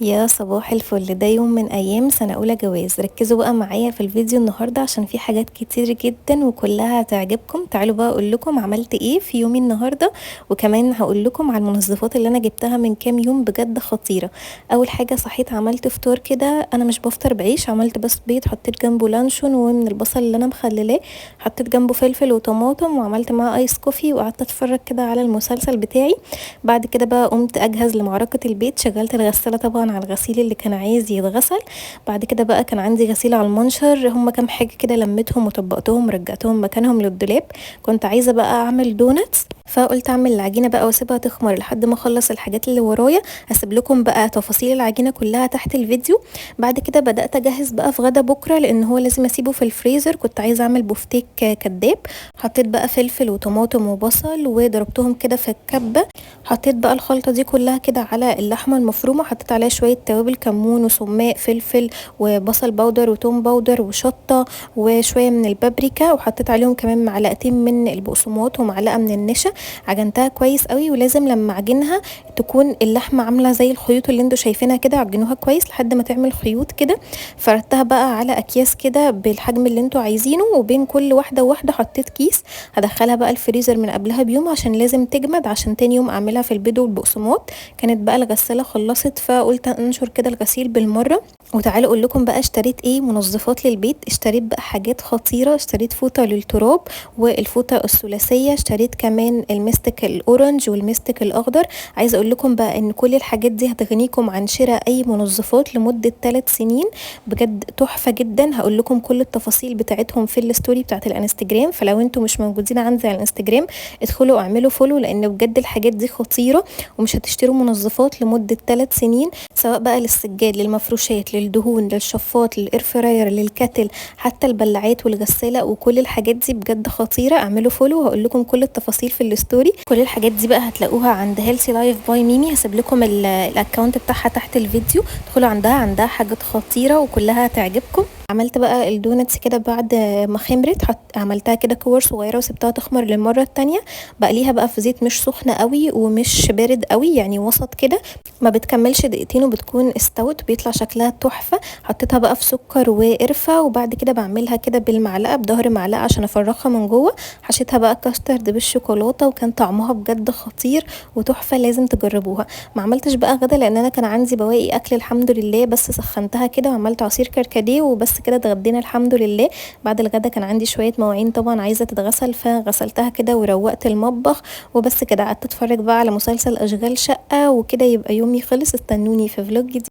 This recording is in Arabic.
يا صباح الفل، ده يوم من ايام سنة اولى جواز. ركزوا بقى معايا في الفيديو النهاردة عشان في حاجات كتير جدا وكلها هتعجبكم. تعالوا بقى اقول لكم عملت ايه في يومي النهاردة، وكمان هقول لكم على المنظفات اللي انا جبتها من كام يوم بجد خطيرة. اول حاجة صحيت عملت فطار كده، انا مش بفطر بعيش، عملت بس بيض حطيت جنبه لانشون ومن البصل اللي انا مخللاه، حطيت جنبه فلفل وطماطم وعملت معاه ايس كوفي وقعدت اتفرج كده على المسلسل بتاعي. بعد كده بقى قمت اجهز لمعركة البيت، شغلت الغسالة طبعا على الغسيل اللي كان عايز يتغسل. بعد كده بقى كان عندي غسيل على المنشر، هما كام حاجة كده لميتهم وطبقتهم ورجعتهم مكانهم للدولاب. كنت عايزة بقى اعمل دونتس، فقلت اعمل العجينة بقى واسيبها تخمر لحد ما اخلص الحاجات اللي ورايا. هسيب لكم بقى تفاصيل العجينة كلها تحت الفيديو. بعد كده بدأت اجهز بقى في غدا بكرة، لان هو لازم اسيبه في الفريزر. كنت عايزة اعمل بوفتيك كداب. حطيت بقى فلفل وطماطم وبصل وضربتهم كده في الكبة. حطيت بقى الخلطة دي كلها كده على اللحمة المفرومة، حطيت عليها شوية توابل كمون وسماق فلفل وبصل باودر وتوم باودر وشطة وشوية من البابريكا، وحطيت عليهم كمان معلقتين من البقسماط ومعلقة من النشا. عجنتها كويس قوي، ولازم لما اعجنها تكون اللحمة عاملة زي الخيوط اللي انتوا شايفينها كده، عجنوها كويس لحد ما تعمل خيوط كده. فردتها بقى على اكياس كده بالحجم اللي انتوا عايزينه، وبين كل واحدة وواحدة حطيت كيس. هدخلها بقى الفريزر من قبلها بيوم عشان لازم تجمد، عشان تاني يوم اعملها في البيض والبقسماط. كانت بقى الغسالة خلصت، فقلت انشر كده الغسيل بالمرة. وتعالوا اقول لكم بقى اشتريت ايه منظفات للبيت. اشتريت بقى حاجات خطيرة، اشتريت فوطة للتراب والفوطة الثلاثية، اشتريت كمان المستك الاورنج والمستك الاخضر. عايزة اقول لكم بقى ان كل الحاجات دي هتغنيكم عن شراء اي منظفات لمدة 3 سنين. بجد تحفة جدا. هقول لكم كل التفاصيل بتاعتهم في الستوري بتاعت الانستجرام، فلو انتوا مش موجودين عندي على الانستجرام ادخلوا اعملوا فولو، لان بجد الحاجات دي خطيرة. ومش هتشتروا منظفات لمدة 3 سنين، سواء بقى للسجاد للمفروشات للدهون للشفاط للاير فراير للكتل، حتى البلاعات والغسالة، وكل الحاجات دي بجد خطيرة. اعملوا فولو وهقول لكم كل التفاصيل في الستوري. كل الحاجات دي بقى هتلاقوها عند هيلثي لايف باي ميمي. هسيب لكم الاكونت بتاعها تحت الفيديو، ادخلوا عندها حاجات خطيرة وكلها هتعجبكم. عملت بقى الدونتس كده بعد ما خمرت، عملتها كده كور صغيرة وسبتها تخمر للمرة التانية. بقليها بقى في زيت مش سخنة قوي ومش بارد قوي، يعني وسط كده، ما بتكملش دقيقتين وبتكون استوت، بيطلع شكلها تحفة. حطيتها بقى في سكر وقرفة، وبعد كده بعملها كده بالمعلقة بظهر معلقة عشان افرخها من جوه. حشيتها بقى كاسترد بالشوكولاتة، وكان طعمها بجد خطير وتحفة، لازم تجربوها. ما عملتش بقى غدا لان انا كان عندي بواقي اكل الحمد لله، بس سخنتها كده وعملت عصير كركديه وبس كده اتغدينا الحمد لله. بعد الغدا كان عندي شوية مواعين طبعا عايزة تتغسل، فغسلتها كده وروقت المطبخ وبس كده. قعدت اتفرج بقى على مسلسل اشغال شقة وكده، يبقى يومي خلص. استنوني في فلوج جديد.